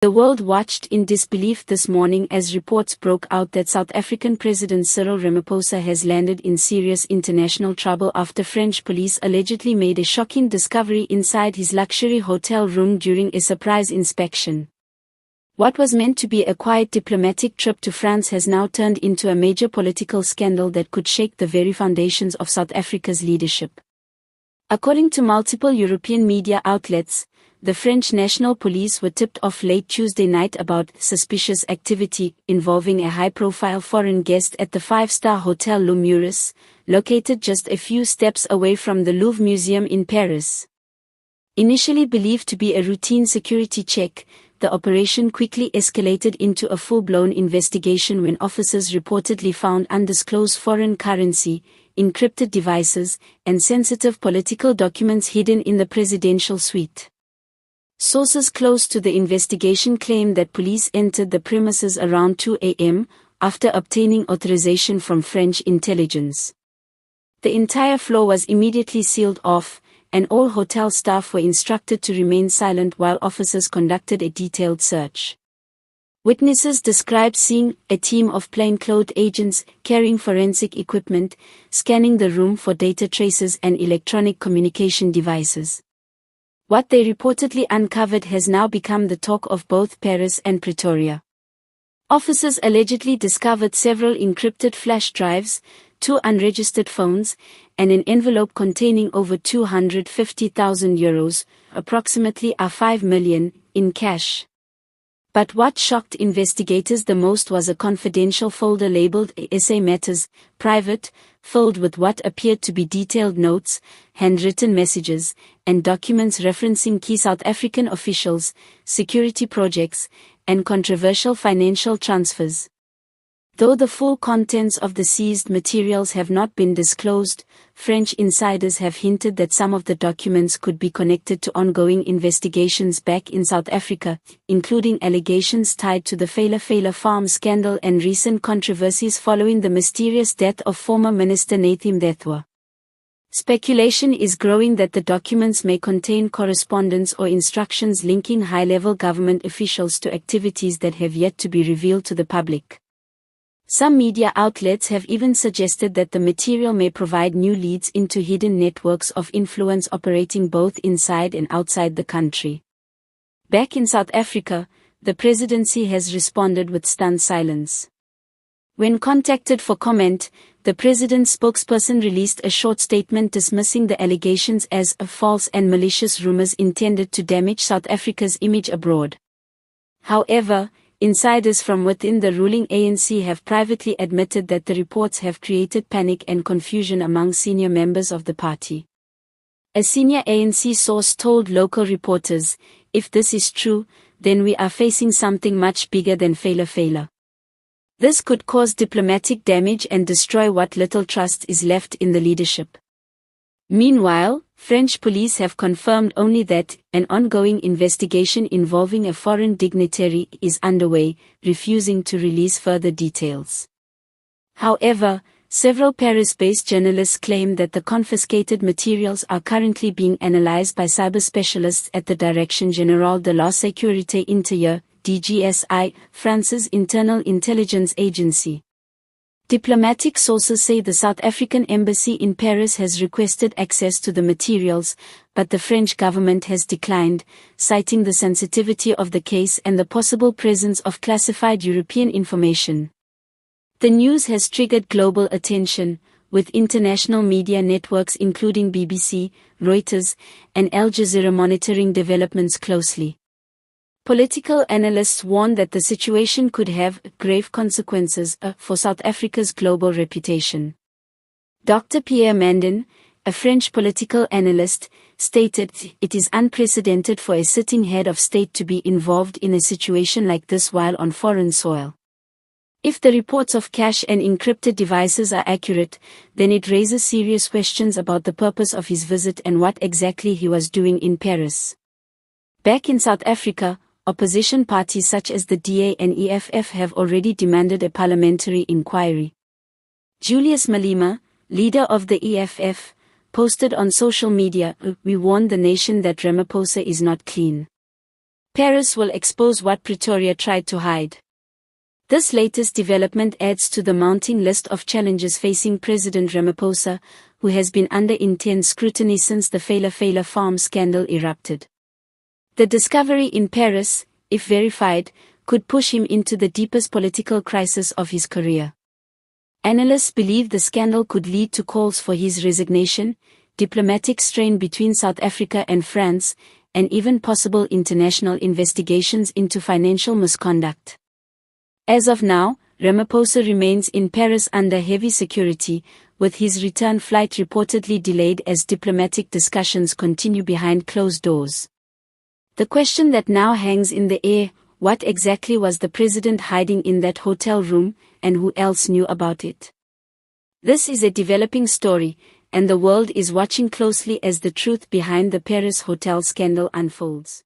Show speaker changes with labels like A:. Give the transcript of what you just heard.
A: The world watched in disbelief this morning as reports broke out that South African President Cyril Ramaphosa has landed in serious international trouble after French police allegedly made a shocking discovery inside his luxury hotel room during a surprise inspection. What was meant to be a quiet diplomatic trip to France has now turned into a major political scandal that could shake the very foundations of South Africa's leadership. According to multiple European media outlets, the French National Police were tipped off late Tuesday night about suspicious activity involving a high-profile foreign guest at the five-star Hotel Le Murex, located just a few steps away from the Louvre Museum in Paris. Initially believed to be a routine security check, the operation quickly escalated into a full-blown investigation when officers reportedly found undisclosed foreign currency, encrypted devices, and sensitive political documents hidden in the presidential suite. Sources close to the investigation claim that police entered the premises around 2 a.m., after obtaining authorization from French intelligence. The entire floor was immediately sealed off, and all hotel staff were instructed to remain silent while officers conducted a detailed search. Witnesses described seeing a team of plainclothes agents carrying forensic equipment, scanning the room for data traces and electronic communication devices. What they reportedly uncovered has now become the talk of both Paris and Pretoria. Officers allegedly discovered several encrypted flash drives, 2 unregistered phones, and an envelope containing over €250,000, approximately $5 million, in cash. But what shocked investigators the most was a confidential folder labeled SA Matters, Private, filled with what appeared to be detailed notes, handwritten messages, and documents referencing key South African officials, security projects, and controversial financial transfers. Though the full contents of the seized materials have not been disclosed, French insiders have hinted that some of the documents could be connected to ongoing investigations back in South Africa, including allegations tied to the Fela farm scandal and recent controversies following the mysterious death of former Minister Nathim Dethwa. Speculation is growing that the documents may contain correspondence or instructions linking high-level government officials to activities that have yet to be revealed to the public. Some media outlets have even suggested that the material may provide new leads into hidden networks of influence operating both inside and outside the country. Back in South Africa, the presidency has responded with stunned silence. When contacted for comment, the president's spokesperson released a short statement dismissing the allegations as false and malicious rumors intended to damage South Africa's image abroad. However, insiders from within the ruling ANC have privately admitted that the reports have created panic and confusion among senior members of the party. A senior ANC source told local reporters, "If this is true, then we are facing something much bigger than Fela. This could cause diplomatic damage and destroy what little trust is left in the leadership." Meanwhile, French police have confirmed only that an ongoing investigation involving a foreign dignitary is underway, refusing to release further details. However, several Paris-based journalists claim that the confiscated materials are currently being analyzed by cyber specialists at the Direction Générale de la Sécurité Intérieure, DGSI, France's internal intelligence agency. Diplomatic sources say the South African embassy in Paris has requested access to the materials, but the French government has declined, citing the sensitivity of the case and the possible presence of classified European information. The news has triggered global attention, with international media networks including BBC, Reuters, and Al Jazeera monitoring developments closely. Political analysts warn that the situation could have grave consequences for South Africa's global reputation. Dr. Pierre Mandin, a French political analyst, stated, "It is unprecedented for a sitting head of state to be involved in a situation like this while on foreign soil. If the reports of cash and encrypted devices are accurate, then it raises serious questions about the purpose of his visit and what exactly he was doing in Paris." Back in South Africa, opposition parties such as the DA and EFF have already demanded a parliamentary inquiry. Julius Malema, leader of the EFF, posted on social media, "We warn the nation that Ramaphosa is not clean. Paris will expose what Pretoria tried to hide. This latest development adds to the mounting list of challenges facing President Ramaphosa, who has been under intense scrutiny since the Fela farm scandal erupted. The discovery in Paris, if verified, could push him into the deepest political crisis of his career. Analysts believe the scandal could lead to calls for his resignation, diplomatic strain between South Africa and France, and even possible international investigations into financial misconduct. As of now, Ramaphosa remains in Paris under heavy security, with his return flight reportedly delayed as diplomatic discussions continue behind closed doors. The question that now hangs in the air: what exactly was the president hiding in that hotel room, and who else knew about it? This is a developing story, and the world is watching closely as the truth behind the Paris hotel scandal unfolds.